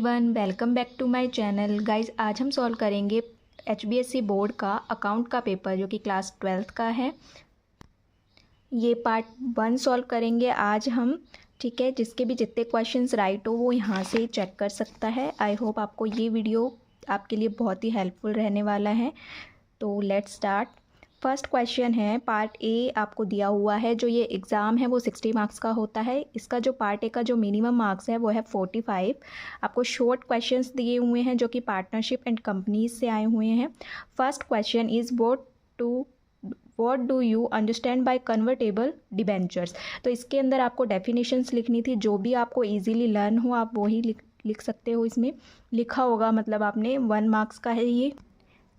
Everyone, welcome back to my channel. Guys, आज हम solve करेंगे HBSC बोर्ड का अकाउंट का पेपर जो कि क्लास 12th का है। ये पार्ट 1 सॉल्व करेंगे आज हम। ठीक है, जिसके भी जितने क्वेश्चंस राइट हो वो यहाँ से चेक कर सकता है। आई होप आपको ये वीडियो आपके लिए बहुत ही हेल्पफुल रहने वाला है। तो लेट्स स्टार्ट। फर्स्ट क्वेश्चन है, पार्ट ए आपको दिया हुआ है। जो ये एग्ज़ाम है वो 60 मार्क्स का होता है। इसका जो पार्ट ए का जो मिनिमम मार्क्स है वो है 45। आपको शॉर्ट क्वेश्चंस दिए हुए हैं जो कि पार्टनरशिप एंड कंपनीज से आए हुए हैं। First question is what do you understand by convertible debentures. तो इसके अंदर आपको डेफिनेशंस लिखनी थी। जो भी आपको ईजिली लर्न हो आप वही लिख सकते हो। इसमें लिखा होगा, मतलब आपने 1 मार्क्स का है ये।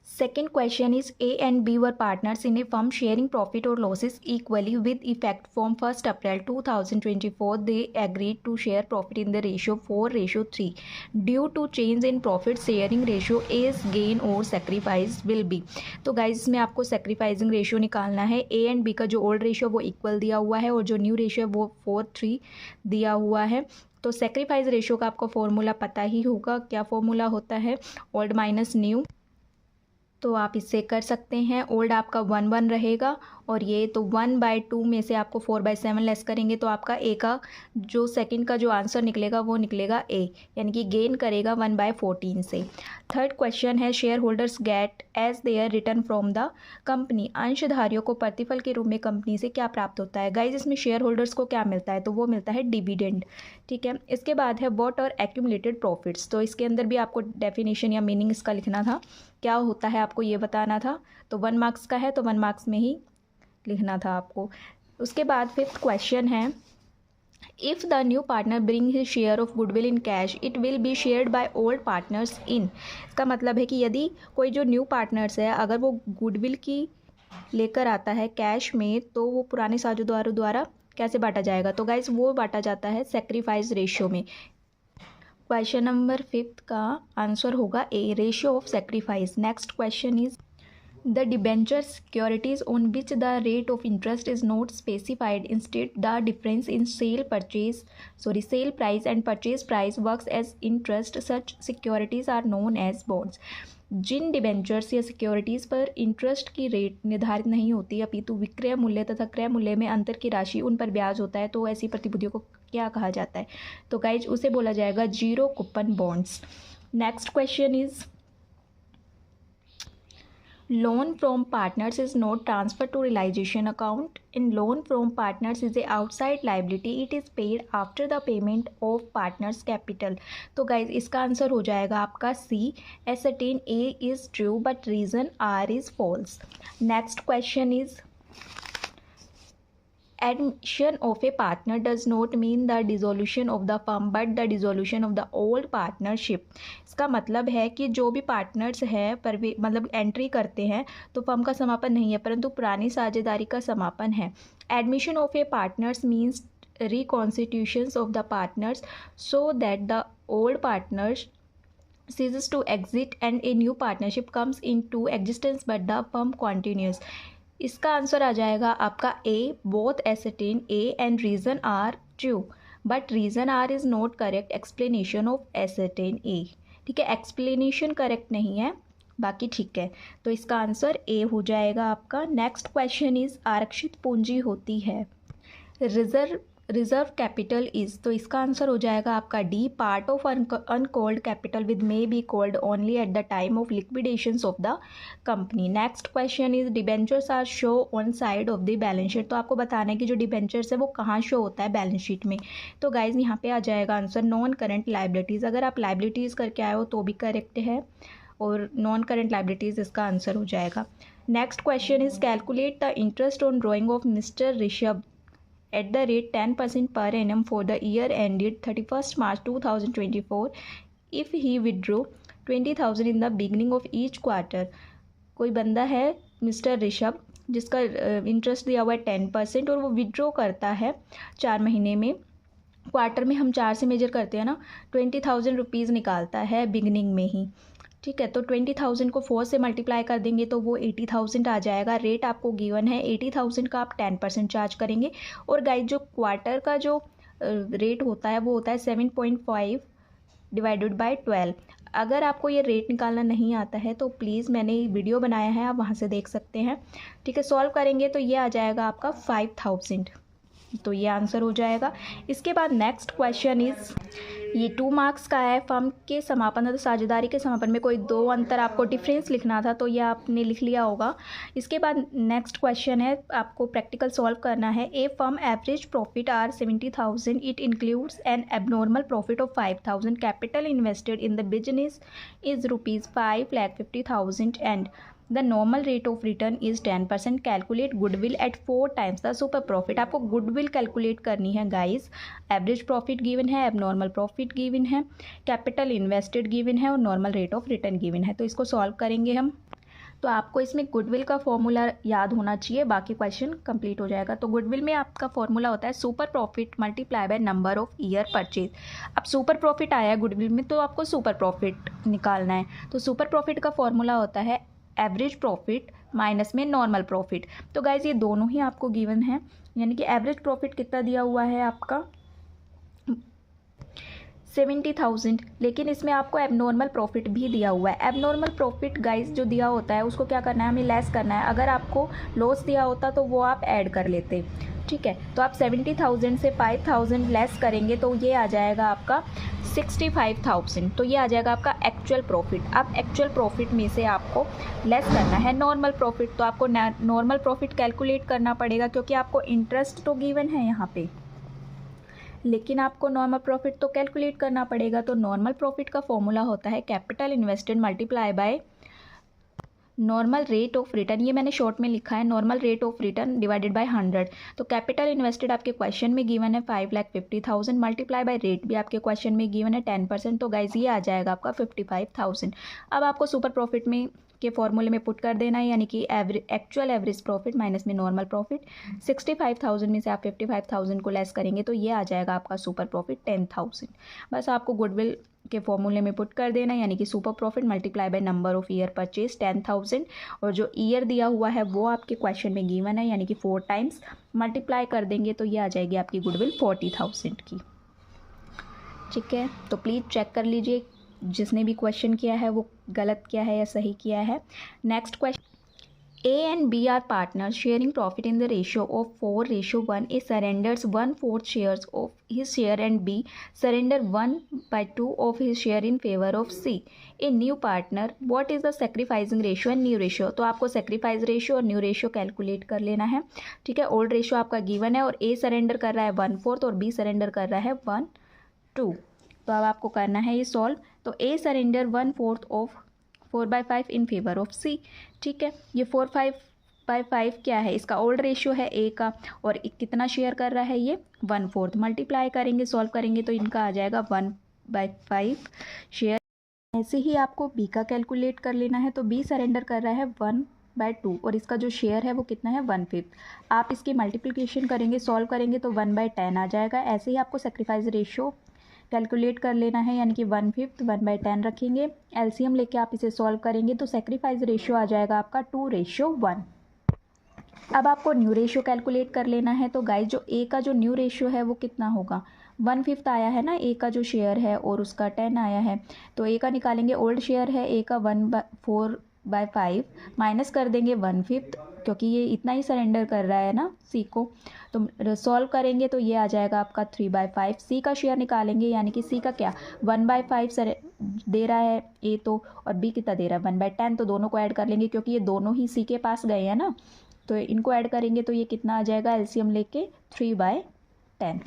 Second question is A and B were partners in a firm sharing profit or losses equally with effect from 1st April 2024. They agreed to share profit in the ratio 4:3. Due to change in profit sharing ratio, A's gain or sacrifice will be. तो guys इसमें आपको sacrificing ratio निकालना है। A and B का जो old ratio वो equal दिया हुआ है और जो न्यू रेशियो है वो 4:3 दिया हुआ है। तो सेक्रीफाइस रेशियो का आपको फॉर्मूला पता ही होगा। क्या फॉर्मूला होता है? Old minus new. तो आप इससे कर सकते हैं। ओल्ड आपका 1 रहेगा और ये तो 1/2 में से आपको 4/7 लेस करेंगे तो आपका ए का जो सेकंड का जो आंसर निकलेगा वो निकलेगा ए, यानी कि गेन करेगा 1/14 से। थर्ड क्वेश्चन है, share holders get as their return from the company. अंशधारियों को प्रतिफल के रूप में कंपनी से क्या प्राप्त होता है? गाइज, इसमें शेयर होल्डर्स को क्या मिलता है? तो वो मिलता है डिविडेंड। ठीक है, इसके बाद है व्हाट और एक्यूमुलेटेड प्रॉफिट्स। तो इसके अंदर भी आपको डेफिनेशन या मीनिंग इसका लिखना था। क्या होता है आपको ये बताना था। तो 1 मार्क्स का है तो 1 मार्क्स में ही लिखना था आपको। उसके बाद 5th क्वेश्चन है, if the new partner bring his share of goodwill in cash it will be shared by old partners in. इसका मतलब है कि यदि कोई जो न्यू पार्टनर्स है अगर वो गुडविल की लेकर आता है कैश में तो वो पुराने साझेदारों द्वारा कैसे बांटा जाएगा? तो गाइज वो बांटा जाता है सेक्रीफाइस रेशियो में। क्वेश्चन नंबर 5 का आंसर होगा A, ratio of sacrifice. Next question is the debenture securities on which the rate of interest is not specified, instead the difference in sale price and purchase price works as interest. Such securities are known as bonds. जिन debentures या securities पर interest की rate निर्धारित नहीं होती अपितु विक्रय मूल्य तथा क्रय मूल्य में अंतर की राशि उन पर ब्याज होता है, तो ऐसी प्रतिभूतियों को क्या कहा जाता है? तो गाइज उसे बोला जाएगा zero coupon bonds. Next question is loan from partners is not transferred to realization account. In loan from partners is a outside liability. It is paid after the payment of partners capital. तो guys इसका answer हो जाएगा आपका C, ascertain A is true but reason R is false. Next question is admission of a partner does not mean the dissolution of the firm but the dissolution of the old partnership. इसका मतलब है कि जो भी partners हैं पर वे मतलब entry करते हैं तो फर्म का समापन नहीं है परंतु पुरानी साझेदारी का समापन है। Admission of a partners means reconstitutions of the partners so that the old partners ceases to exit and a new partnership comes into existence but the firm continues. इसका आंसर आ जाएगा आपका A, both assertion A and reason R true but reason R is not correct explanation of assertion A. ठीक है, explanation correct नहीं है, बाकी ठीक है। तो इसका आंसर ए हो जाएगा आपका। नेक्स्ट क्वेश्चन इज आरक्षित पूंजी होती है रिजर्व कैपिटल इज। तो इसका आंसर हो जाएगा आपका D, part of uncalled capital with may be called only at the time of liquidations of the company. Next question is debentures are show on side of the balance sheet. तो आपको बताना है कि जो debentures है वो कहाँ show होता है बैलेंस शीट में। तो गाइज यहाँ पे आ जाएगा आंसर नॉन करंट लाइबिलिटीज़। अगर आप लाइबिलिटीज़ करके आए हो तो भी करेक्ट है और नॉन करंट लाइबिलिटीज़ इसका आंसर हो जाएगा। Next question is calculate the interest on drawing of mister Rishabh at the rate 10% per annum for the year ended 31st March 2024 if he withdraw 20,000 in the beginning of each quarter. कोई बंदा है mister Rishabh जिसका interest दिया हुआ है 10% और वो withdraw करता है 4 महीने में। क्वार्टर में हम 4 से मेजर करते हैं ना, 20,000 रुपीज़ निकालता है बिगनिंग में ही। ठीक है, तो 20,000 को 4 से मल्टीप्लाई कर देंगे तो वो 80,000 आ जाएगा। रेट आपको गिवन है 80,000 का, आप 10% चार्ज करेंगे। और गाइस जो क्वार्टर का जो रेट होता है वो होता है 7.5 डिवाइडेड बाय 12। अगर आपको ये रेट निकालना नहीं आता है तो प्लीज़ मैंने वीडियो बनाया है, आप वहाँ से देख सकते हैं। ठीक है, सॉल्व करेंगे तो ये आ जाएगा आपका 5000, तो ये आंसर हो जाएगा। इसके बाद नेक्स्ट क्वेश्चन इज़, ये 2 मार्क्स का है। फर्म के समापन तो साझेदारी के समापन में कोई 2 अंतर आपको डिफरेंस लिखना था, तो ये आपने लिख लिया होगा। इसके बाद नेक्स्ट क्वेश्चन है, आपको प्रैक्टिकल सॉल्व करना है। A firm average profit are 70,000, it includes an abnormal profit of 5,000, capital invested in the business is ₹5,50,000 and the normal rate of return is 10%। Calculate goodwill at 4 times the super profit. आपको goodwill calculate करनी है guys. Average profit given है, abnormal profit given है, capital invested given है और normal rate of return given है। तो इसको सॉल्व करेंगे हम। तो आपको इसमें गुडविल का फॉर्मूला याद होना चाहिए, बाकी क्वेश्चन कंप्लीट हो जाएगा। तो गुडविल में आपका फॉर्मूला होता है super profit multiply by number of year purchase. अब सुपर प्रॉफिट आया है गुडविल में, तो आपको सुपर प्रॉफिट निकालना है। तो सुपर प्रॉफिट का फॉर्मूला होता है एवरेज प्रॉफिट माइनस में नॉर्मल प्रॉफिट। तो गाइज ये दोनों ही आपको गिवन है, यानी कि एवरेज प्रॉफिट कितना दिया हुआ है आपका 70,000, लेकिन इसमें आपको एबनॉर्मल प्रॉफिट भी दिया हुआ है। एबनॉर्मल प्रॉफिट गाइस जो दिया होता है उसको क्या करना है, हमें लेस करना है। अगर आपको लॉस दिया होता तो वो आप ऐड कर लेते, ठीक है। तो आप 70,000 से 5,000 लेस करेंगे तो ये आ जाएगा आपका 65,000। तो ये आ जाएगा आपका एक्चुअल प्रॉफिट। अब एक्चुअल प्रॉफिट में से आपको लेस करना है नॉर्मल प्रॉफिट, तो आपको नॉर्मल प्रॉफिट कैलकुलेट करना पड़ेगा, क्योंकि आपको इंटरेस्ट तो गिवन है यहाँ पे, लेकिन आपको नॉर्मल प्रॉफिट तो कैलकुलेट करना पड़ेगा। तो नॉर्मल प्रॉफिट का फॉर्मूला होता है capital invested multiply by normal rate of return. ये मैंने शॉर्ट में लिखा है, normal rate of return divided by 100। तो कैपिटल इन्वेस्टेड आपके क्वेश्चन में गिवन है 5,50,000 मल्टीप्लाई बाय रेट भी आपके क्वेश्चन में गिवन है 10%। तो गाइज ये आ जाएगा आपका 55,000। अब आपको सुपर प्रॉफिट में के फॉर्मूले में पुट कर देना है, यानी कि एक्चुअल एवरेज प्रॉफिट माइनस में नॉर्मल प्रॉफिट। 65,000 में से आप 55,000 को लेस करेंगे तो ये आ जाएगा आपका सुपर प्रॉफिट 10,000। बस आपको गुडविल के फॉर्मूले में पुट कर देना, यानी कि super profit multiply by number of year purchase 10,000, और जो ईयर दिया हुआ है वो आपके क्वेश्चन में गिवन है, यानी कि 4 टाइम्स मल्टीप्लाई कर देंगे तो ये आ जाएगी आपकी गुडविल 40,000 की। ठीक है, तो प्लीज़ चेक कर लीजिए जिसने भी क्वेश्चन किया है वो गलत किया है या सही किया है। Next question, A and B are partners sharing profit in the ratio of 4:1. A surrenders 1/4 shares of his share and B surrender 1/2 of his share in favor of C, a new partner. What is the sacrificing ratio and new ratio? तो आपको sacrifice ratio और new ratio calculate कर लेना है, ठीक है। Old ratio आपका given है और A सरेंडर कर रहा है 1/4 और B सरेंडर कर रहा है 1/2। तो अब आपको करना है ये सॉल्व। तो A surrender 1/4 of 4/5 in favour of C, ठीक है। ये 4/5 क्या है, इसका ओल्ड रेशियो है ए का, और कितना शेयर कर रहा है ये 1/4। मल्टीप्लाई करेंगे, सॉल्व करेंगे तो इनका आ जाएगा 1/5 शेयर। ऐसे ही आपको बी का कैलकुलेट कर लेना है। तो बी सरेंडर कर रहा है 1/2 और इसका जो शेयर है वो कितना है 1/5। आप इसकी मल्टीप्लिकेशन करेंगे, सॉल्व करेंगे तो 1/10 आ जाएगा। ऐसे ही आपको सेक्रीफाइस रेशियो कैलकुलेट कर लेना है, यानी कि 1/5 1/10 रखेंगे। एलसीएम लेके आप इसे सॉल्व करेंगे तो सेक्रीफाइस रेशियो आ जाएगा आपका 2:1। अब आपको न्यू रेशियो कैलकुलेट कर लेना है। तो गाइस जो ए का जो न्यू रेशियो है वो कितना होगा, 1/5 आया है ना ए का जो शेयर है और उसका 10 आया है। तो ए का निकालेंगे, ओल्ड शेयर है ए का 4/5 माइनस कर देंगे 1/5, क्योंकि ये इतना ही सरेंडर कर रहा है ना सी को। तो सॉल्व करेंगे तो ये आ जाएगा आपका 3/5। सी का शेयर निकालेंगे, यानी कि सी का क्या 1/5 दे रहा है ए तो, और बी कितना दे रहा है 1/10। तो दोनों को ऐड कर लेंगे, क्योंकि ये दोनों ही सी के पास गए हैं ना, तो इनको ऐड करेंगे तो ये कितना आ जाएगा एलसीएम लेके 3/10।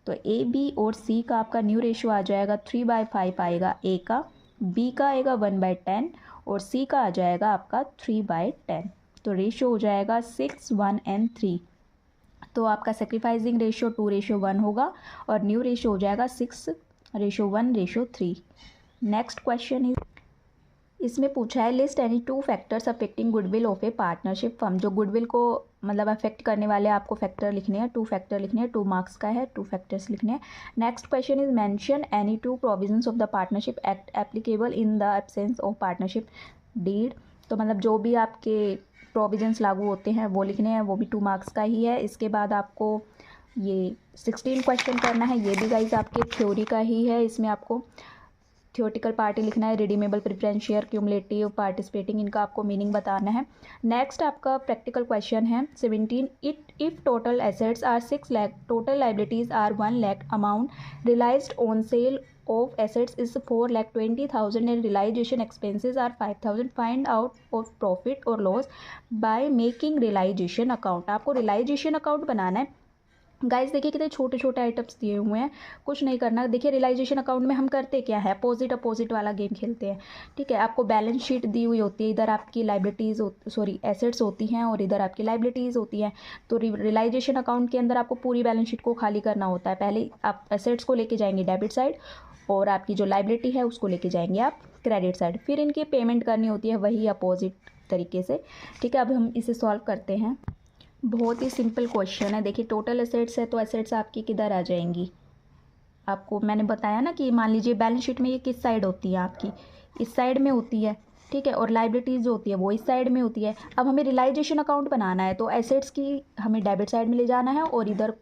तो ए बी और सी का आपका न्यू रेशियो आ जाएगा 3/5 आएगा ए का, बी का आएगा 1/10 और सी का आ जाएगा आपका 3/10। तो रेशियो हो जाएगा 6, 1 and 3। तो आपका सेक्रीफाइसिंग रेशियो 2:1 होगा और न्यू रेशियो हो जाएगा 6:1:3। नेक्स्ट क्वेश्चन इज, इसमें पूछा है list any 2 factors affecting goodwill of A partnership firm. जो गुडविल को मतलब अफेक्ट करने वाले आपको फैक्टर लिखने हैं, 2 फैक्टर लिखने हैं, 2 मार्क्स का है, 2 फैक्टर्स लिखने हैं। Next question is mention any 2 provisions of the partnership act applicable in the absence of partnership deed. तो मतलब जो भी आपके प्रोविजंस लागू होते हैं वो लिखने हैं, वो भी 2 मार्क्स का ही है। इसके बाद आपको ये 16 क्वेश्चन करना है, ये भी गाइज आपके थ्योरी का ही है। इसमें आपको थियोटिकल पार्ट लिखना है, redeemable, preference share, cumulative, participating, इनका आपको मीनिंग बताना है। नेक्स्ट आपका प्रैक्टिकल क्वेश्चन है 17, if total assets are 6 lakh, total liabilities are 1 lakh, amount realised on sale of assets is 4,20,000 and realization expenses are 5,000, find out of profit or loss by making realization account। आपको realization account बनाना है। Guys देखिए कितने छोटे छोटे items दिए हुए हैं, कुछ नहीं करना। देखिए रियलाइजेशन अकाउंट में हम करते क्या है, अपोजिट अपोजिट वाला गेम खेलते हैं। ठीक है, आपको बैलेंस शीट दी हुई होती है, इधर आपकी लाइबिलिटीज़ एसेट्स होती हैं और इधर आपकी लाइबिलिटीज़ होती हैं। तो रियलाइजेशन अकाउंट के अंदर आपको पूरी बैलेंस शीट को खाली करना होता है। पहले आप एसेट्स को लेके जाएंगे डेबिट साइड और आपकी जो लाइबिलिटी है उसको लेके जाएंगे आप क्रेडिट साइड, फिर इनकी पेमेंट करनी होती है वही अपोजिट तरीके से। ठीक है, अब हम इसे सॉल्व करते हैं। बहुत ही सिंपल क्वेश्चन है। देखिए टोटल एसेट्स है तो एसेट्स आपकी किधर आ जाएंगी, आपको मैंने बताया ना कि मान लीजिए बैलेंस शीट में ये किस साइड होती है, आपकी इस साइड में होती है। ठीक है, और लाइबिलिटीज़ जो होती है वो इस साइड में होती है। अब हमें रियलाइजेशन अकाउंट बनाना है तो एसेट्स की हमें डेबिट साइड में ले जाना है और इधर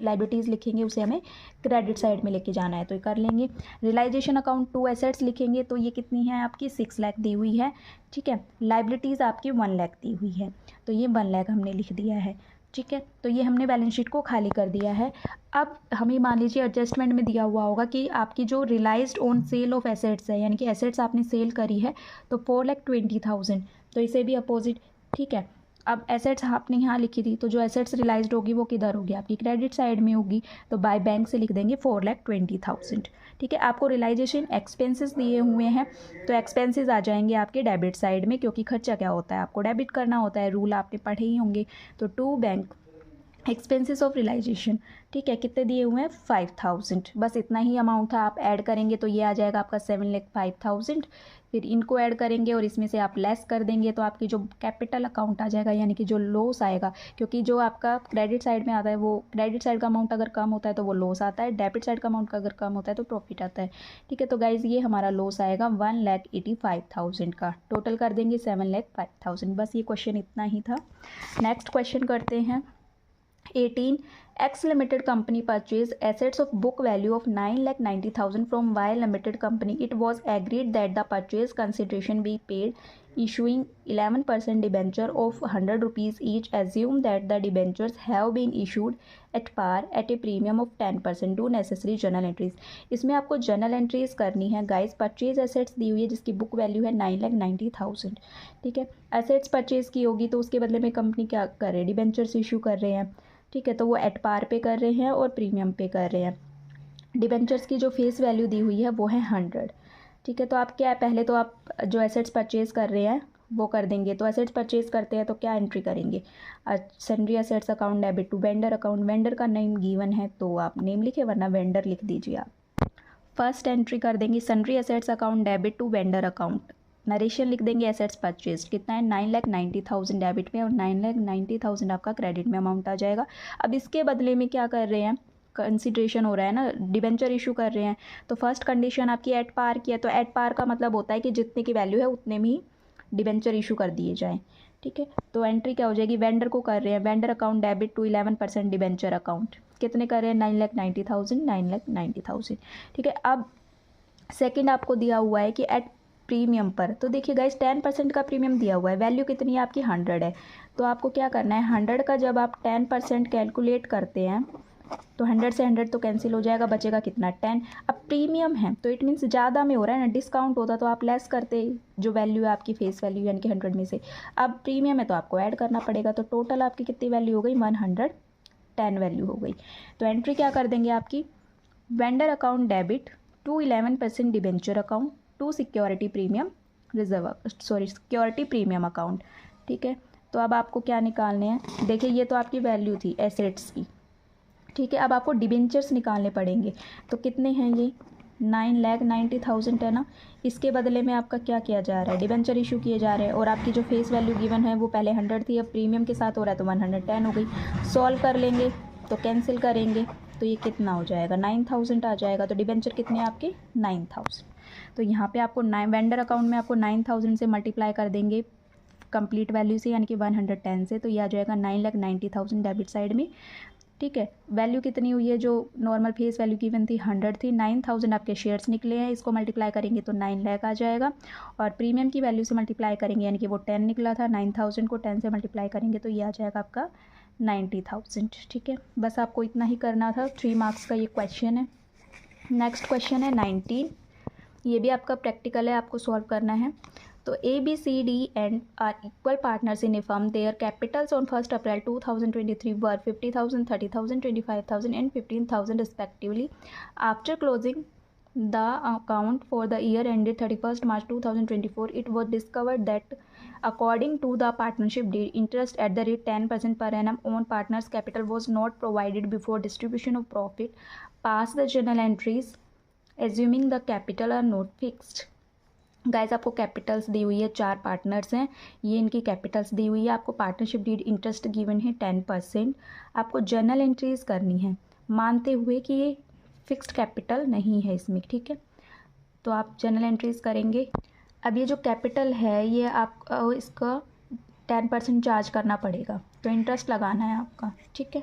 लाइबिलिटीज़ लिखेंगे उसे हमें क्रेडिट साइड में लेके जाना है। तो ये कर लेंगे। रियलाइजेशन अकाउंट टू एसेट्स लिखेंगे तो ये कितनी है आपकी 6 लाख दी हुई है। ठीक है, लाइबिलिटीज़ आपकी 1 लाख दी हुई है तो ये 1 लाख हमने लिख दिया है। ठीक है, तो ये हमने बैलेंस शीट को खाली कर दिया है। अब हमें मान लीजिए एडजस्टमेंट में दिया हुआ होगा कि आपकी जो realised on sale of assets है, यानी कि एसेट्स आपने सेल करी है तो 4,20,000, तो इसे भी अपोजिट। ठीक है, अब एसेट्स आपने यहाँ लिखी थी तो जो एसेट्स रियलाइज्ड होगी वो किधर होगी, आपकी क्रेडिट साइड में होगी। तो बाय बैंक से लिख देंगे 4,20,000। ठीक है, आपको रियलाइजेशन एक्सपेंसेस दिए हुए हैं तो एक्सपेंसेस आ जाएंगे आपके डेबिट साइड में, क्योंकि खर्चा क्या होता है आपको डेबिट करना होता है, रूल आपने पढ़े ही होंगे। तो to bank expenses of realisation. ठीक है, कितने दिए हुए हैं 5,000, बस इतना ही अमाउंट था। आप ऐड करेंगे तो ये आ जाएगा आपका 7,05,000। फिर इनको ऐड करेंगे और इसमें से आप लेस कर देंगे तो आपकी जो कैपिटल अकाउंट आ जाएगा, यानी कि जो लॉस आएगा, क्योंकि जो आपका क्रेडिट साइड में आता है वो क्रेडिट साइड का अमाउंट अगर कम होता है तो वो लॉस आता है, डेबिट साइड का अमाउंट का अगर कम होता है तो प्रॉफिट आता है। ठीक है, तो गाइज ये हमारा लॉस आएगा 1,85,000 का, टोटल कर देंगे 7,05,000। बस ये क्वेश्चन इतना ही था। नेक्स्ट क्वेश्चन करते हैं 18, X Limited company purchased assets of book value of 9,90,000 from Y Limited company. It was agreed that the purchase consideration be paid issuing 11% debenture of 100 rupees each. Assume that the debentures have been issued at par at a premium of 10%. Do necessary journal entries. इसमें आपको journal entries करनी है guys. Purchase assets दी हुई है जिसकी book value है 9,90,000। ठीक है, एसेट्स परचेज की होगी तो उसके बदले में कंपनी क्या कर रहे हैं, डिबेंचर्स इशू कर रहे हैं। ठीक है, तो वो एट पार पे कर रहे हैं और प्रीमियम पे कर रहे हैं। डिबेंचर्स की जो फेस वैल्यू दी हुई है वो है 100। ठीक है, तो आप क्या पहले तो आप जो एसेट्स परचेज कर रहे हैं वो कर देंगे। तो एसेट्स परचेज करते हैं तो क्या एंट्री करेंगे, sundry assets account debit to vendor account. Vendor का नेम गिवन है तो आप नेम लिखे, वरना वेंडर लिख दीजिए आप। फर्स्ट एंट्री कर देंगे sundry assets account debit to vendor account. Narration लिख देंगे एसेट्स परचेज कितना है 9,90,000 डेबिट में और 9,90,000 आपका क्रेडिट में अमाउंट आ जाएगा। अब इसके बदले में क्या कर रहे हैं, कंसिडरेशन हो रहा है ना, डिबेंचर इशू कर रहे हैं। तो फर्स्ट कंडीशन आपकी एट पार की है, तो एट पार का मतलब होता है कि जितने की वैल्यू है उतने में ही डिबेंचर इशू कर दिए जाएँ। ठीक है, तो एंट्री क्या हो जाएगी, वेंडर को कर रहे हैं vendor account debit to 11% debenture account. कितने कर रहे हैं 9,90,000 9,90,000। ठीक है, अब सेकेंड आपको दिया हुआ है कि एट प्रीमियम पर, तो देखिए गाइस 10% का प्रीमियम दिया हुआ है, वैल्यू कितनी है आपकी 100 है। तो आपको क्या करना है 100 का जब आप 10% कैलकुलेट करते हैं तो 100 से 100 तो कैंसिल हो जाएगा, बचेगा कितना 10। अब प्रीमियम है तो इट मीन्स ज़्यादा में हो रहा है ना, डिस्काउंट होता तो आप लेस करते जो वैल्यू है आपकी फेस वैल्यू यानी कि 100 में से। अब प्रीमियम है तो आपको ऐड करना पड़ेगा, तो टोटल आपकी कितनी वैल्यू हो गई 110 वैल्यू हो गई। तो एंट्री क्या कर देंगे आपकी vendor account debit to 11% debenture account to security premium security premium account. ठीक है, तो अब आपको क्या निकालने हैं, देखिए ये तो आपकी वैल्यू थी एसेट्स की। ठीक है, अब आपको डिबेंचर्स निकालने पड़ेंगे। तो कितने हैं ये 9,90,000 है ना, इसके बदले में आपका क्या किया जा रहा है, डिबेंचर इशू किए जा रहे हैं। और आपकी जो फेस वैल्यू गिवन है वो पहले 100 थी, अब प्रीमियम के साथ हो रहा है तो 110 हो गई। सॉल्व कर लेंगे तो कैंसिल करेंगे तो ये कितना हो जाएगा 9,000 आ जाएगा। तो डिबेंचर कितने आपके 9,000। तो यहाँ पे आपको वेंडर अकाउंट में आपको 9,000 से मल्टीप्लाई कर देंगे कंप्लीट वैल्यू से यानी कि 110 से, तो ये आ जाएगा 9,90,000 डेबिट साइड में। ठीक है। वैल्यू कितनी हुई है, जो नॉर्मल फेस वैल्यू गिवन थी 100 थी, 9000 आपके शेयर्स निकले हैं, इसको मल्टीप्लाई करेंगे तो 9 लाख आ जाएगा। और प्रीमियम की वैल्यू से मल्टीप्लाई करेंगे, यानी कि वो 10 निकला था, 9000 को 10 से मल्टीप्लाई करेंगे तो ये आ जाएगा आपका 90,000। ठीक है, बस आपको इतना ही करना था। 3 मार्क्स का ये क्वेश्चन है। नेक्स्ट क्वेश्चन है 19, ये भी आपका प्रैक्टिकल है, आपको सॉल्व करना है। तो A B C D and are equal partners in a firm, their capitals on 1 April 2023 were 50,000, 30,000, 25,000 and 15,000 respectively. After closing the account for the year ended 31st March 2024, it was discovered that according to the partnership deed, interest at the rate 10% per annum on partners' capital was not provided before distribution of profit. Pass the journal entries assuming the capital are not fixed. Guys, आपको Capitals दी हुई है, 4 partners हैं, ये इनकी Capitals दी हुई है, आपको partnership deed interest given है 10%। आपको जर्नल एंट्रीज करनी है मानते हुए कि ये फिक्स्ड कैपिटल नहीं है इसमें। ठीक है, तो आप जर्नल एंट्रीज करेंगे। अब ये जो कैपिटल है ये आप इसका 10% चार्ज करना पड़ेगा, तो इंटरेस्ट लगाना है आपका। ठीक है,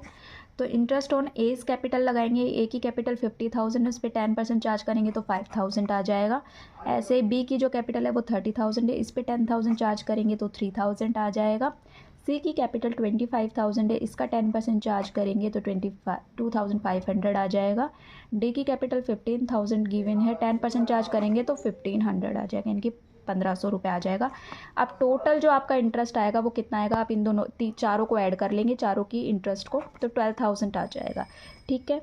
तो इंटरेस्ट ऑन एज कैपिटल लगाएंगे, ए की कैपिटल 50,000 है, उस पर 10% चार्ज करेंगे तो 5,000 आ जाएगा। ऐसे बी की जो कैपिटल है वो 30,000 है, इस पर 10,000 चार्ज करेंगे तो 3,000 आ जाएगा। सी की कैपिटल 25,000 है, इसका 10% चार्ज करेंगे तो 2,500 आ जाएगा। डी की कैपिटल 15,000 गिवन है, 10% चार्ज करेंगे तो 1,500 आ जाएगा, यानी कि 1,500 रुपये आ जाएगा। अब टोटल जो आपका इंटरेस्ट आएगा वो कितना आएगा, आप इन दोनों चारों को ऐड कर लेंगे, चारों की इंटरेस्ट को, तो 12,000 आ जाएगा। ठीक है,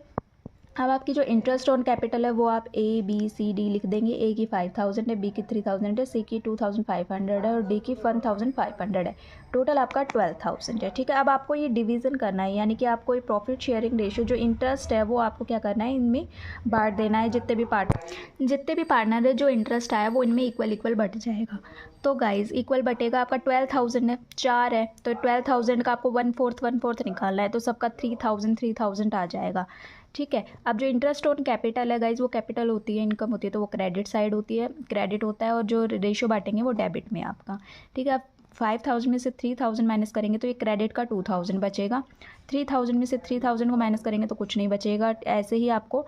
अब आपकी जो इंटरेस्ट ऑन कैपिटल है वो आप ए बी सी डी लिख देंगे। ए की 5,000 है, बी की 3,000 है, सी की 2,500 है और डी की 1,500 है। टोटल आपका 12,000 है। ठीक है, अब आपको ये डिवीज़न करना है, यानी कि आपको ये प्रॉफिट शेयरिंग रेशियो जो इंटरेस्ट है वो आपको क्या करना है, इनमें बांट देना है। जितने भी पार्टनर है जो इंटरेस्ट आया वो इनमें इक्वल बट जाएगा। तो गाइज इक्वल बटेगा, आपका 12,000 है, 4 है, तो 12,000 का आपको 1/4 निकालना है, तो सबका 3,000 आ जाएगा। ठीक है, अब जो इंटरेस्ट ऑन कैपिटल है गाइज, वो कैपिटल होती है, इनकम होती है, तो वो क्रेडिट साइड होती है, क्रेडिट होता है, और जो रेशियो बांटेंगे वो डेबिट में आपका। ठीक है, अब 5,000 में से 3,000 माइनस करेंगे तो ये क्रेडिट का 2,000 बचेगा। 3,000 में से 3,000 को माइनस करेंगे तो कुछ नहीं बचेगा। ऐसे ही आपको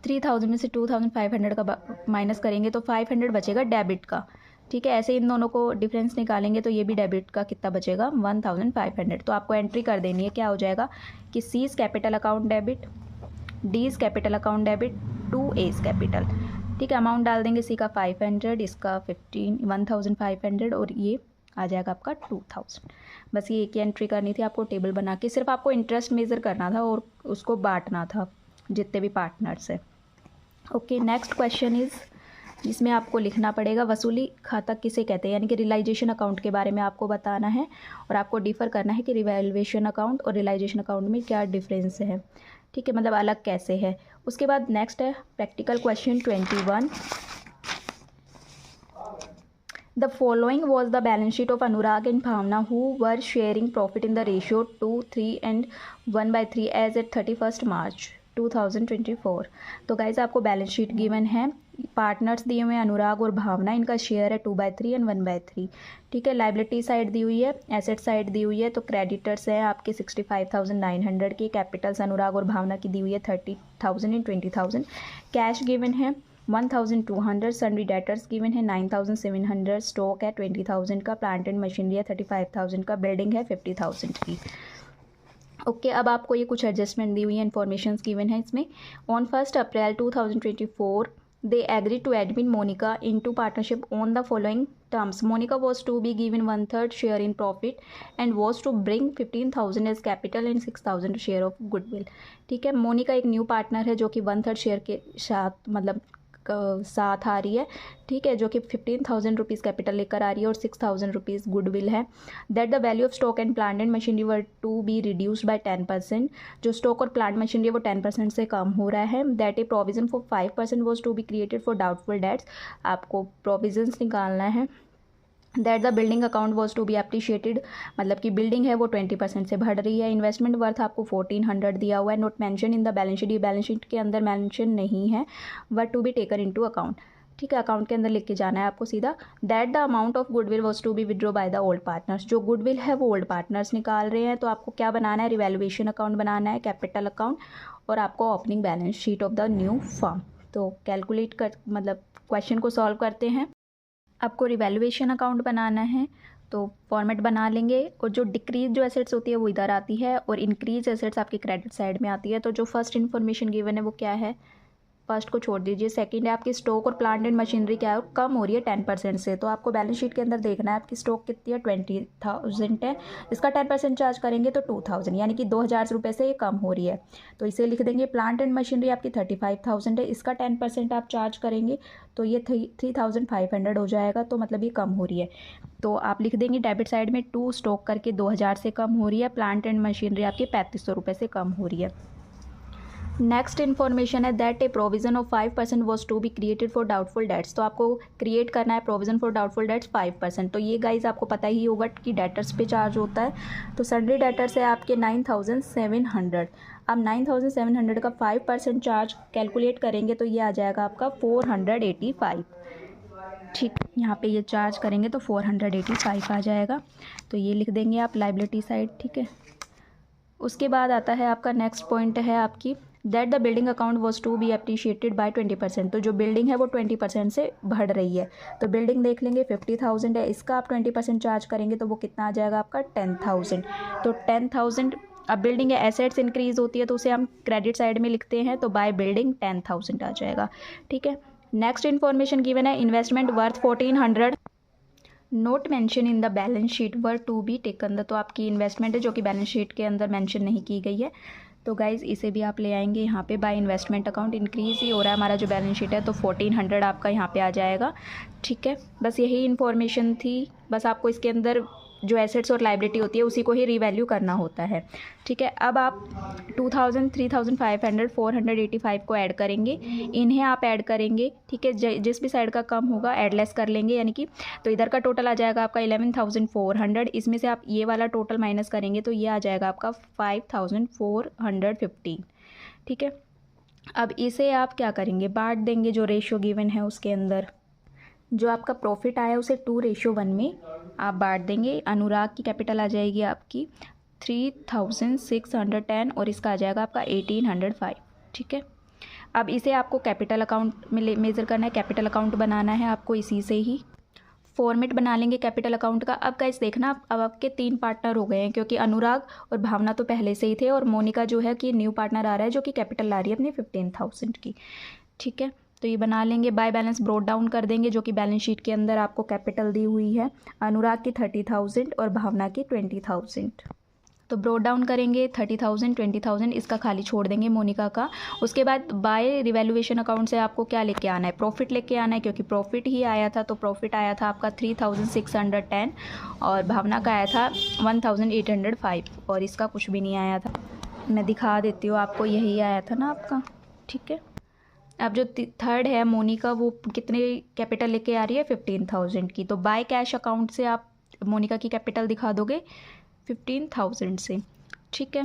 3,000 में से 2,500 का माइनस करेंगे तो 500 बचेगा डेबिट का। ठीक है, ऐसे इन दोनों को डिफरेंस निकालेंगे तो ये भी डेबिट का कितना बचेगा, 1,500। तो आपको एंट्री कर देनी है, क्या हो जाएगा कि C's capital account debit, D's capital account debit to A's capital. ठीक है, अमाउंट डाल देंगे, सी का 500, इसका 1,500 और ये आ जाएगा आपका 2,000। बस ये एक ही एंट्री करनी थी आपको टेबल बना के, सिर्फ आपको इंटरेस्ट मेज़र करना था और उसको बांटना था जितने भी पार्टनर्स है। ओके, नेक्स्ट क्वेश्चन इज़, इसमें आपको लिखना पड़ेगा वसूली खाता किसे कहते हैं, यानी कि रियलाइजेशन अकाउंट के बारे में आपको बताना है और आपको डिफ़र करना है कि रिवैल्यूएशन अकाउंट और रियलाइजेशन अकाउंट में क्या डिफरेंस है। ठीक है, मतलब अलग कैसे है। उसके बाद नेक्स्ट है practical question 21। The following was the balance sheet of Anurag and Bhavna, who were sharing profit in the ratio 2:3 and 1/3 as at 31st March 2024। तो गाइज आपको बैलेंस शीट गिवन है, पार्टनर्स दिए हुए हैं अनुराग और भावना, इनका शेयर है 2/3 एंड 1/3। ठीक है, लाइबिलिटी साइड दी हुई है, एसेट साइड दी हुई है, तो क्रेडिटर्स हैं आपके 65,900 की, कैपिटल्स अनुराग और भावना की दी हुई है 30,000 एंड 20,000, कैश गिवन है 1,200, सन्ड्री डेटर्स गिवन है 9,700, स्टॉक है 20,000 का, प्लांट एंड मशीनरी है 35,000 का, बिल्डिंग है 50,000 की। ओके, अब आपको ये कुछ एडजस्टमेंट दी हुई है, इन्फॉर्मेशन गिवन है इसमें। On 1 April 2024 they agreed to admit Monica into partnership on the following terms. Monica was to be given 1/3 share in profit and was to bring 15,000 as capital and 6,000 share of goodwill। ठीक है, मोनिका एक new partner है जो कि 1/3 share के साथ मतलब साथ आ रही है। ठीक है, जो कि 15,000 रुपीज़ कैपिटल लेकर आ रही है और 6,000 रुपीज़ गुडविल है। That the value of stock and plant and machinery were to be reduced by 10%। जो स्टॉक और प्लांट मशीनरी है वो 10% से कम हो रहा है। That a provision for 5% was to be created for doubtful debts. आपको प्रोविजंस निकालना है। That the building account was to be appreciated, मतलब कि बिल्डिंग है वो 20% से बढ़ रही है। इन्वेस्टमेंट वर्थ आपको 1,400 दिया हुआ है, not mention in the balance sheet, ये बैलेंस शीट के अंदर मेंशन नहीं है, but to be taken into account. ठीक है, अकाउंट के अंदर लिख के जाना है आपको सीधा। That the amount of goodwill was to be withdraw by the old partners, जो गुडविल है वो ओल्ड पार्टनर्स निकाल रहे हैं, तो आपको क्या बनाना है, रिवैल्यूएशन अकाउंट बनाना है, कैपिटल अकाउंट, और आपको opening balance sheet of the new firm. तो कैलकुलेट कर मतलब क्वेश्चन को सॉल्व करते हैं। आपको रिवैल्यूएशन अकाउंट बनाना है, तो फॉर्मेट बना लेंगे, और जो डिक्रीज जो एसेट्स होती है वो इधर आती है, और इंक्रीज एसेट्स आपकी क्रेडिट साइड में आती है। तो जो फर्स्ट इन्फॉर्मेशन गिवन है वो क्या है, फर्स्ट को छोड़ दीजिए। सेकंड है आपकी स्टॉक और प्लांट एंड मशीनरी क्या है, कम हो रही है 10% से। तो आपको बैलेंस शीट के अंदर देखना है आपकी स्टॉक कितनी है, 20,000 है, इसका 10% चार्ज करेंगे तो 2,000, यानी कि 2,000 रुपये से ये कम हो रही है, तो इसे लिख देंगे। प्लांट एंड मशीनरी आपकी 35,000 है, इसका 10% आप चार्ज करेंगे तो ये 3,500 हो जाएगा, तो मतलब ये कम हो रही है, तो आप लिख देंगे डेबिट साइड में 2 स्टॉक करके 2,000 से कम हो रही है। प्लांट एंड मशीनरी आपकी 3,500 रुपये से कम हो रही है। नेक्स्ट इन्फॉर्मेशन है that a provision of 5% was to be created for doubtful debts, तो आपको क्रिएट करना है प्रोविजन फॉर डाउटफुल डेट्स 5%। तो ये गाइज आपको पता ही होगा कि डेटर्स पे चार्ज होता है, तो सन्ड्री डेटर्स है आपके 9,700। अब 9,700 का 5% चार्ज कैलकुलेट करेंगे तो ये आ जाएगा आपका 485। ठीक, यहाँ पे ये चार्ज करेंगे तो 485 आ जाएगा, तो ये लिख देंगे आप लाइबिलिटी साइड। ठीक है, उसके बाद आता है आपका नेक्स्ट पॉइंट है आपकी that the building account was to be appreciated by 20%, तो जो बिल्डिंग है वो 20% से बढ़ रही है, तो बिल्डिंग देख लेंगे 50,000 है, इसका आप 20% चार्ज करेंगे तो वो कितना आ जाएगा आपका 10,000। तो 10,000, अब बिल्डिंग एसेट्स इंक्रीज होती है तो उसे हम क्रेडिट साइड में लिखते हैं, तो बाय बिल्डिंग 10,000 आ जाएगा। ठीक है, नेक्स्ट इन्फॉर्मेशन गिवन है investment worth 1,400 not mention in the balance sheet were to be taken, तो आपकी इन्वेस्टमेंट है जो कि बैलेंस शीट के अंदर मेंशन नहीं की गई है, तो गाइज़ इसे भी आप ले आएंगे यहाँ पे। बाय इन्वेस्टमेंट अकाउंट इंक्रीज़ ही हो रहा है हमारा जो बैलेंस शीट है, तो 1,400 आपका यहाँ पे आ जाएगा। ठीक है, बस यही इन्फॉर्मेशन थी, बस आपको इसके अंदर जो एसेट्स और लाइबिलिटी होती है उसी को ही रीवैल्यू करना होता है। ठीक है, अब आप 2,000, 3,500, 485 को ऐड करेंगे, इन्हें आप ऐड करेंगे। ठीक है, जिस भी साइड का कम होगा ऐड लेस कर लेंगे, यानी कि तो इधर का टोटल आ जाएगा आपका 11,400, इसमें से आप ये वाला टोटल माइनस करेंगे तो ये आ जाएगा आपका 5,415। ठीक है, अब इसे आप क्या करेंगे, बांट देंगे जो रेशियो गिवन है उसके अंदर। जो आपका प्रॉफिट आया उसे 2:1 में आप बांट देंगे। अनुराग की कैपिटल आ जाएगी आपकी 3,610 और इसका आ जाएगा आपका 1,805। ठीक है, अब इसे आपको कैपिटल अकाउंट में मेज़र करना है, कैपिटल अकाउंट बनाना है आपको, इसी से ही फॉर्मेट बना लेंगे कैपिटल अकाउंट का। अब गाइस देखना, अब आपके 3 पार्टनर हो गए हैं, क्योंकि अनुराग और भावना तो पहले से ही थे, और मोनिका जो है कि न्यू पार्टनर आ रहा है जो कि कैपिटल ला रही है अपनी 15,000 की। ठीक है, तो ये बना लेंगे। बाय बैलेंस ब्रोड डाउन कर देंगे, जो कि बैलेंस शीट के अंदर आपको कैपिटल दी हुई है, अनुराग की 30,000 और भावना की 20,000। तो ब्रोड डाउन करेंगे 30,000, 20,000, इसका खाली छोड़ देंगे मोनिका का। उसके बाद बाय रिवैल्यूएशन अकाउंट से आपको क्या लेके आना है, प्रॉफिट लेके आना है, क्योंकि प्रॉफिट ही आया था, तो प्रॉफिट आया था आपका 3,610 और भावना का आया था 1,805, और इसका कुछ भी नहीं आया था। मैं दिखा देती हूँ आपको, यही आया था ना आपका। ठीक है, अब जो थर्ड है मोनिका, वो कितने कैपिटल लेके आ रही है 15,000 की, तो बाय कैश अकाउंट से आप मोनिका की कैपिटल दिखा दोगे 15,000 से। ठीक है,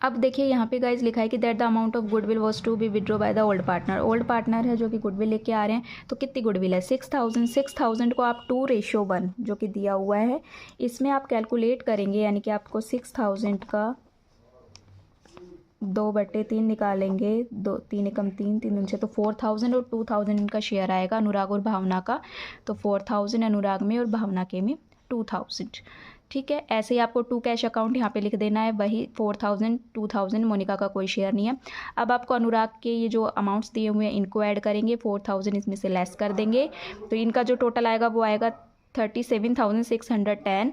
अब देखिए यहाँ पे गाइज लिखा है कि that the amount of goodwill was to be withdraw by the old partner. Old partner है जो कि गुडविल लेके आ रहे हैं, तो कितनी गुडविल है 6,000। 6,000 को आप 2:1 जो कि दिया हुआ है इसमें आप कैलकुलेट करेंगे, यानी कि आपको 6,000 का 2/3 निकालेंगे, 2 3 एकम 3 3 6, तो 4,000 और 2,000 इनका शेयर आएगा अनुराग और भावना का, तो 4,000 अनुराग में और भावना के में 2,000। ठीक है, ऐसे ही आपको 2 कैश अकाउंट यहाँ पे लिख देना है, वही 4,000, 2,000, मोनिका का कोई शेयर नहीं है। अब आपको अनुराग के ये जो अमाउंट्स दिए हुए हैं इनको ऐड करेंगे, 4,000 इसमें से लेस कर देंगे, तो इनका जो टोटल आएगा वो आएगा 37,610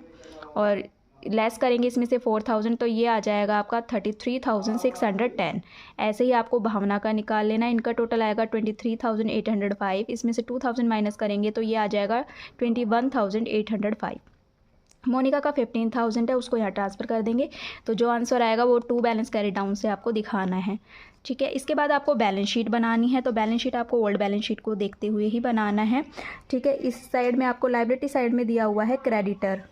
और लेस करेंगे इसमें से 4,000, तो ये आ जाएगा आपका 33,610। ऐसे ही आपको भावना का निकाल लेना है, इनका टोटल आएगा 23,805, इसमें से 2,000 माइनस करेंगे तो ये आ जाएगा 21,805। मोनिका का 15,000 है, उसको यहाँ ट्रांसफ़र कर देंगे, तो जो आंसर आएगा वो 2 बैलेंस कैरी डाउन से आपको दिखाना है। ठीक है, इसके बाद आपको बैलेंस शीट बनानी है, तो बैलेंस शीट आपको ओल्ड बैलेंस शीट को देखते हुए ही बनाना है। ठीक है, इस साइड में आपको लाइबिलिटी साइड में दिया हुआ है क्रेडिटर,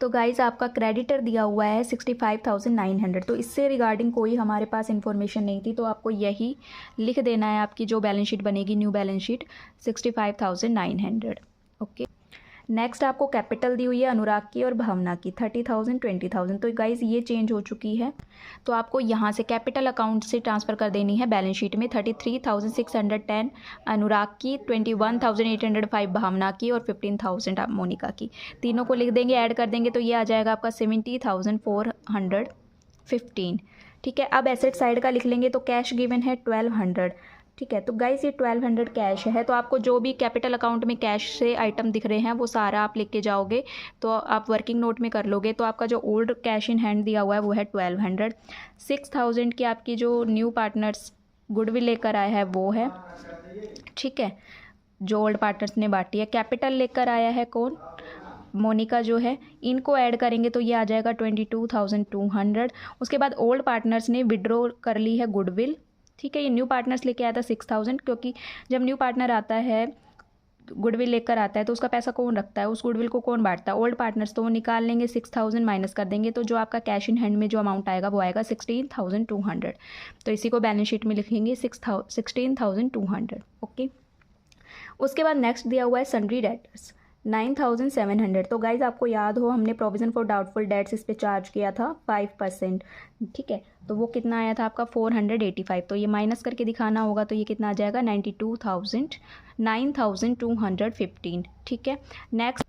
तो गाइज़ आपका क्रेडिटर दिया हुआ है 65,900, तो इससे रिगार्डिंग कोई हमारे पास इन्फॉर्मेशन नहीं थी, तो आपको यही लिख देना है। आपकी जो बैलेंस शीट बनेगी, new balance sheet 65,900। Okay, next आपको कैपिटल दी हुई है अनुराग की और भावना की 30,000 20,000, तो गाइज़ ये चेंज हो चुकी है। तो आपको यहाँ से कैपिटल अकाउंट से ट्रांसफ़र कर देनी है बैलेंस शीट में 33,610 अनुराग की, 21,805 भावना की और 15,000 मोनिका की। तीनों को लिख देंगे, ऐड कर देंगे तो ये आ जाएगा आपका 70,415। ठीक है, अब एसेट साइड का लिख लेंगे तो कैश गिवन है 1200। ठीक है, तो गाइस ये 1200 कैश है, तो आपको जो भी कैपिटल अकाउंट में कैश से आइटम दिख रहे हैं वो सारा आप लेके जाओगे, तो आप वर्किंग नोट में कर लोगे। तो आपका जो ओल्ड कैश इन हैंड दिया हुआ है वो है 1200। 6,000 की आपकी जो न्यू पार्टनर्स गुडविल लेकर आया है वो है। ठीक है, जो ओल्ड पार्टनर्स ने बांटी है। कैपिटल लेकर आया है कौन, मोनिका जो है, इनको ऐड करेंगे तो ये आ जाएगा 22,200। उसके बाद ओल्ड पार्टनर्स ने विड्रॉ कर ली है गुडविल। ठीक है, ये न्यू पार्टनर्स लेके आया था 6,000, क्योंकि जब न्यू पार्टनर आता है गुडविल लेकर आता है तो उसका पैसा कौन रखता है, उस गुडविल को कौन बांटता है, ओल्ड पार्टनर्स। तो वो निकाल लेंगे, 6,000 माइनस कर देंगे तो जो आपका कैश इन हैंड में जो अमाउंट आएगा वो आएगा 16,200। तो इसी को बैलेंस शीट में लिखेंगे 16,200। ओके, उसके बाद नेक्स्ट दिया हुआ है सन्ड्री डेटर्स 9,700। तो गाइज आपको याद हो हमने प्रोविज़न फॉर डाउटफुल डेट्स इस पर चार्ज किया था 5%। ठीक है, तो वो कितना आया था आपका 485। तो ये माइनस करके दिखाना होगा, तो ये कितना आ जाएगा 9,215। ठीक है, नेक्स्ट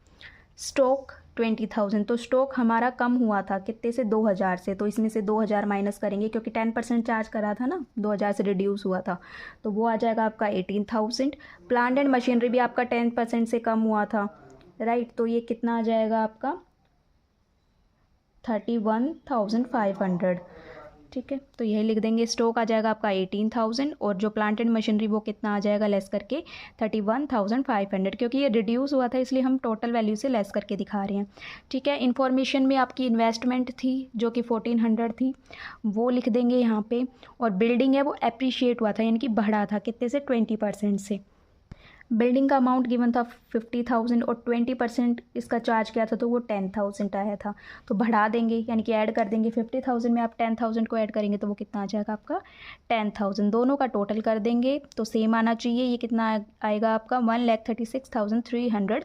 स्टॉक 20,000। तो स्टॉक हमारा कम हुआ था कितने से, 2,000 से, तो इसमें से 2,000 माइनस करेंगे क्योंकि 10% चार्ज करा था ना, 2,000 से रिड्यूस हुआ था, तो वो आ जाएगा आपका 18,000। प्लांट एंड मशीनरी भी आपका 10% से कम हुआ था, राइट, तो ये कितना आ जाएगा आपका 31,500। ठीक है, तो यही लिख देंगे। स्टॉक आ जाएगा आपका 18,000 और जो प्लांट एंड मशीनरी वो कितना आ जाएगा लेस करके 31,500, क्योंकि ये रिड्यूस हुआ था इसलिए हम टोटल वैल्यू से लेस करके दिखा रहे हैं। ठीक है, इन्फॉर्मेशन में आपकी इन्वेस्टमेंट थी जो कि 1,400 थी, वो लिख देंगे यहाँ पे। और बिल्डिंग है वो एप्रिशिएट हुआ था, यानी कि बढ़ा था कितने से, 20% से। बिल्डिंग का अमाउंट गिवन था 50,000 और 20% इसका चार्ज किया था तो वो 10,000 आया था, तो बढ़ा देंगे यानी कि ऐड कर देंगे। 50,000 में आप 10,000 को ऐड करेंगे तो वो कितना आ जाएगा आपका 10,000। दोनों का टोटल कर देंगे तो सेम आना चाहिए। ये कितना आएगा आपका 1,36,315।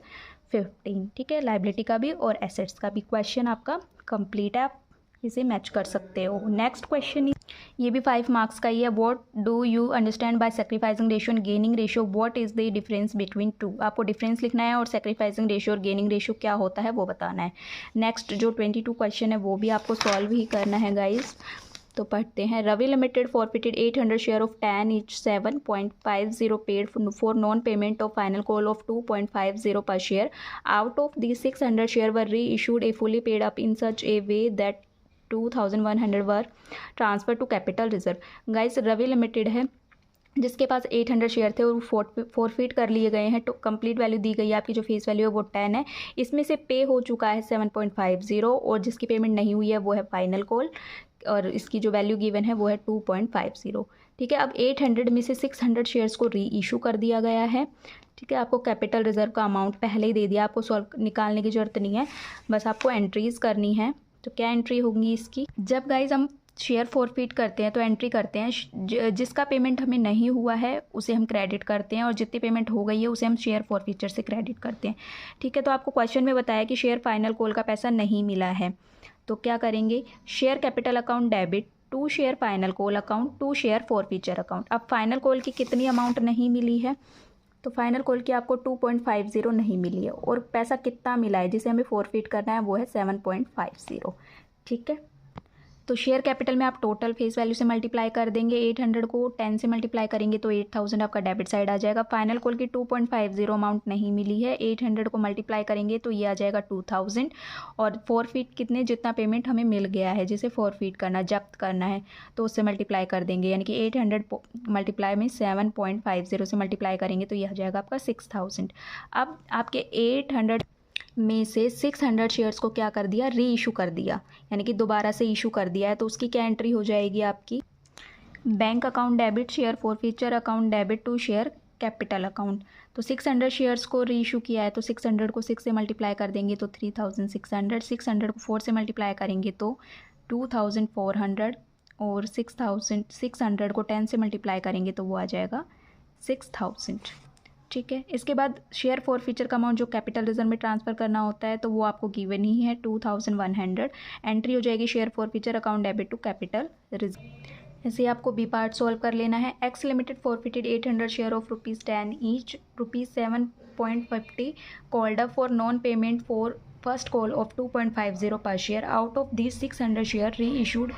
ठीक है, लाइबिलिटी का भी और एसेट्स का भी क्वेश्चन आपका कंप्लीट है, आप इसे मैच कर सकते हो। नेक्स्ट क्वेश्चन, ये भी 5 मार्क्स का ही है। What do you understand by sacrificing ratio and gaining ratio, what is the difference between two. आपको डिफरेंस लिखना है और सेक्रीफाइसिंग रेशियो और गेनिंग रेशियो क्या होता है वो बताना है। नेक्स्ट जो 22 क्वेश्चन है वो भी आपको सॉल्व ही करना है गाइज। तो पढ़ते हैं। Ravi limited forfeited 800 share of 10 each 7.50 paid for non payment of final call of 2.50 per share. Out of these 600 share were reissued a fully paid up in such a way that 2,100 were transferred to capital reserve. Guys Ravi limited है जिसके पास 800 share थे और forfeit कर लिए गए हैं, तो complete value दी गई है, आपकी जो फेस वैल्यू है वो 10 है, इसमें से पे हो चुका है 7.50 और जिसकी पेमेंट नहीं हुई है वो है फाइनल कॉल और इसकी जो वैल्यू गिवन है वो है 2.50। ठीक है, अब 800 में से 600 शेयर्स को री इशू कर दिया गया है। ठीक है, आपको कैपिटल रिजर्व का अमाउंट पहले ही दे दिया, आपको सॉल्व निकालने की ज़रूरत नहीं है, बस आपको एंट्रीज़ करनी है। तो क्या एंट्री होगी इसकी, जब गाइज हम शेयर फॉरफिट करते हैं तो एंट्री करते हैं जिसका पेमेंट हमें नहीं हुआ है उसे हम क्रेडिट करते हैं और जितनी पेमेंट हो गई है उसे हम शेयर फॉरफिचर से क्रेडिट करते हैं। ठीक है, तो आपको क्वेश्चन में बताया कि शेयर फाइनल कॉल का पैसा नहीं मिला है, तो क्या करेंगे, share capital account debit to share final call account to share forfeiture account. अब फाइनल कॉल की कितनी अमाउंट नहीं मिली है, तो फाइनल कॉल की आपको 2.50 नहीं मिली है और पैसा कितना मिला है जिसे हमें फॉरफिट करना है वो है 7.50। ठीक है, तो शेयर कैपिटल में आप टोटल फेस वैल्यू से मल्टीप्लाई कर देंगे, 800 को 10 से मल्टीप्लाई करेंगे तो 8,000 आपका डेबिट साइड आ जाएगा। फाइनल कॉल की 2.50 अमाउंट नहीं मिली है, 800 को मल्टीप्लाई करेंगे तो ये आ जाएगा 2,000 और फॉरफिट कितने, जितना पेमेंट हमें मिल गया है जिसे फॉरफिट करना, जब्त करना है, तो उससे मल्टीप्लाई कर देंगे, यानी कि 800 मल्टीप्लाई में 7.50 से मल्टीप्लाई करेंगे तो यह आ जाएगा आपका 6,000। अब आपके 800 में से 600 शेयर्स को क्या कर दिया, री इशू कर दिया, यानी कि दोबारा से इशू कर दिया है, तो उसकी क्या एंट्री हो जाएगी आपकी, bank account debit share forfeiture account debit to share capital account. तो 600 शेयर्स को रीइशू किया है तो 600 को 6 से मल्टीप्लाई कर देंगे तो 3600, 600 को 4 से मल्टीप्लाई करेंगे तो 2400 और 600 को 10 से मल्टीप्लाई करेंगे तो वो आ जाएगा 6000। ठीक है, इसके बाद शेयर फॉर फीचर का अमाउंट जो कैपिटल रिजर्व में ट्रांसफ़र करना होता है तो वो आपको गिवन ही है 2100। एंट्री हो जाएगी share forfeiture account debit to capital reserve. ऐसे आपको बी पार्ट सॉल्व कर लेना है। X limited forfeited 800 share of ₹10 each, ₹7.50 called up for non payment for first call of 2.50 per share. Out of these 600 share reissued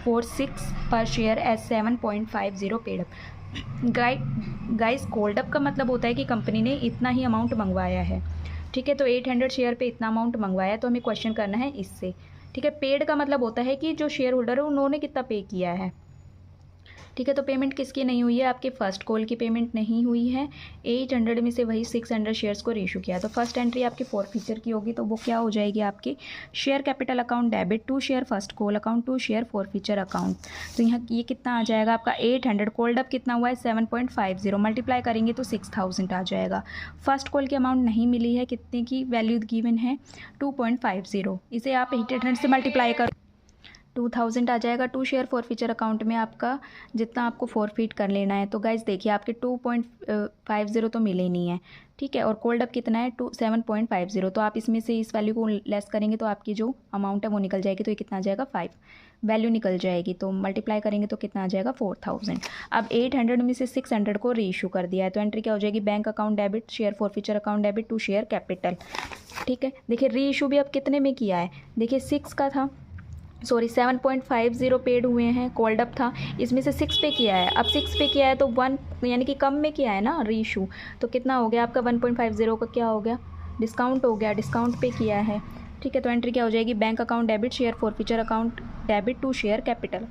for 6 per share as 7.50 paid up. Guys called up का मतलब होता है कि company ने इतना ही amount मंगवाया है। ठीक है, तो 800 शेयर पे इतना अमाउंट मंगवाया तो हमें क्वेश्चन करना है इससे। ठीक है, पेड का मतलब होता है कि जो शेयर होल्डर है उन्होंने कितना पे किया है। ठीक है, तो पेमेंट किसकी नहीं हुई है, आपके फर्स्ट कॉल की पेमेंट नहीं हुई है। 800 में से वही 600 शेयर्स को रेशू किया। तो फर्स्ट एंट्री आपकी फॉर फीचर की होगी तो वो क्या हो जाएगी आपकी share capital account debit to share first call account to share forfeiture account. तो यहाँ ये कितना आ जाएगा आपका 800, कॉल्ड अप कितना हुआ है 7.50, मल्टीप्लाई करेंगे तो 6000 आ जाएगा। फर्स्ट कॉल की अमाउंट नहीं मिली है, कितने की वैल्यू गिवन है 2.50, इसे आप 800 से मल्टीप्लाई करो 2000 आ जाएगा। To share forfeiture account में आपका जितना आपको फॉरफिट कर लेना है। तो गाइज देखिए आपके 2.50 तो मिले नहीं है। ठीक है, और कॉल्ड अप कितना है 7.50, तो आप इसमें से इस वैल्यू को लेस करेंगे तो आपकी जो अमाउंट है वो निकल जाएगी। तो ये कितना आ जाएगा 5 वैल्यू निकल जाएगी। तो मल्टीप्लाई करेंगे तो कितना आ जाएगा 4000। अब 800 में से 600 को रीइशू कर दिया है तो एंट्री क्या हो जाएगी bank account debit share forfeiture account debit to share capital. ठीक है, देखिए रीइशू भी अब कितने में किया है, देखिए 6 का था, सॉरी 7.50 पेड हुए हैं, कॉल्ड अप था, इसमें से 6 पे किया है। अब 6 पे किया है तो 1 यानी कि कम में किया है ना रीइशू, तो कितना हो गया आपका 1.50 का क्या हो गया डिस्काउंट हो गया, डिस्काउंट पे किया है। ठीक है, तो एंट्री क्या हो जाएगी bank account debit share forfeiture account debit to share capital.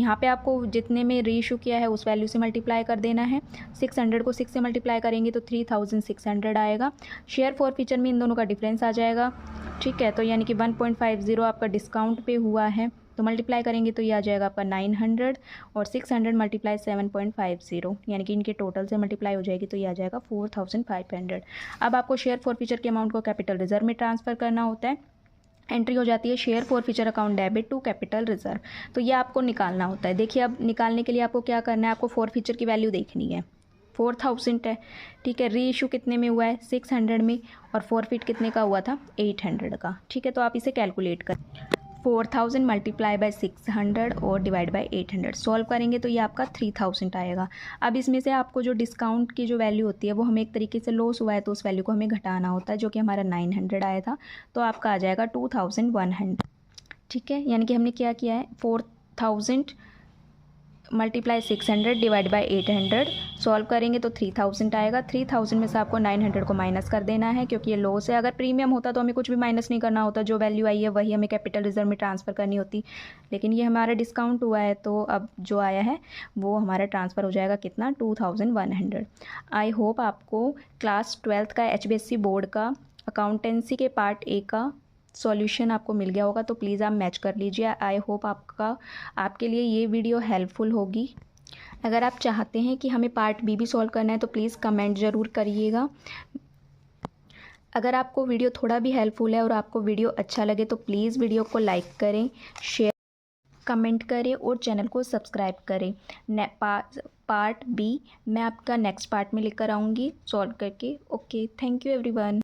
यहाँ पे आपको जितने में रीइशू किया है उस वैल्यू से मल्टीप्लाई कर देना है। 600 को 6 से मल्टीप्लाई करेंगे तो 3600 आएगा। शेयर फॉर फीचर में इन दोनों का डिफरेंस आ जाएगा। ठीक है, तो यानी कि 1.50 आपका डिस्काउंट पे हुआ है तो मल्टीप्लाई करेंगे तो ये आ जाएगा आपका 900 और 600 मल्टीप्लाई 7.50 यानी कि इनके टोटल से मल्टीप्लाई हो जाएगी तो ये आ जाएगा 4500। अब आपको शेयर फॉर फीचर के अमाउंट को कैपिटल रिजर्व में ट्रांसफ़र करना होता है। एंट्री हो जाती है share forfeiture account debit to capital reserve. तो ये आपको निकालना होता है। देखिए अब निकालने के लिए आपको क्या करना है, आपको फॉर फीचर की वैल्यू देखनी है 4000 है। ठीक है, री इशू कितने में हुआ है 600 में और फॉरफिट कितने का हुआ था 800 का। ठीक है, तो आप इसे कैलकुलेट कर 4000 मल्टीप्लाई बाय 600 और डिवाइड बाय 800 सॉल्व करेंगे तो ये आपका 3000 आएगा। अब इसमें से आपको जो डिस्काउंट की जो वैल्यू होती है वो हमें एक तरीके से लॉस हुआ है तो उस वैल्यू को हमें घटाना होता है, जो कि हमारा 900 आया था तो आपका आ जाएगा 2100। ठीक है, यानी कि हमने क्या किया है 4000 मल्टीप्लाई 600 डिवाइड बाई 800 सॉल्व करेंगे तो 3000 आएगा। 3000 में से आपको 900 को माइनस कर देना है क्योंकि ये लॉस है। अगर प्रीमियम होता तो हमें कुछ भी माइनस नहीं करना होता, जो वैल्यू आई है वही हमें कैपिटल रिजर्व में ट्रांसफ़र करनी होती, लेकिन ये हमारा डिस्काउंट हुआ है तो अब जो आया है वो हमारा ट्रांसफ़र हो जाएगा कितना 2100। आई होप आपको क्लास 12th का HBSC बोर्ड का अकाउंटेंसी के पार्ट ए का सॉल्यूशन आपको मिल गया होगा, तो प्लीज़ आप मैच कर लीजिए। आई होप आपके लिए ये वीडियो हेल्पफुल होगी। अगर आप चाहते हैं कि हमें पार्ट बी भी सॉल्व करना है तो प्लीज़ कमेंट ज़रूर करिएगा। अगर आपको वीडियो थोड़ा भी हेल्पफुल है और आपको वीडियो अच्छा लगे तो प्लीज़ वीडियो को लाइक करें, शेयर कमेंट करें और चैनल को सब्सक्राइब करें। पार्ट बी मैं आपका नेक्स्ट पार्ट में लेकर आऊँगी सॉल्व करके। Okay, thank you everyone.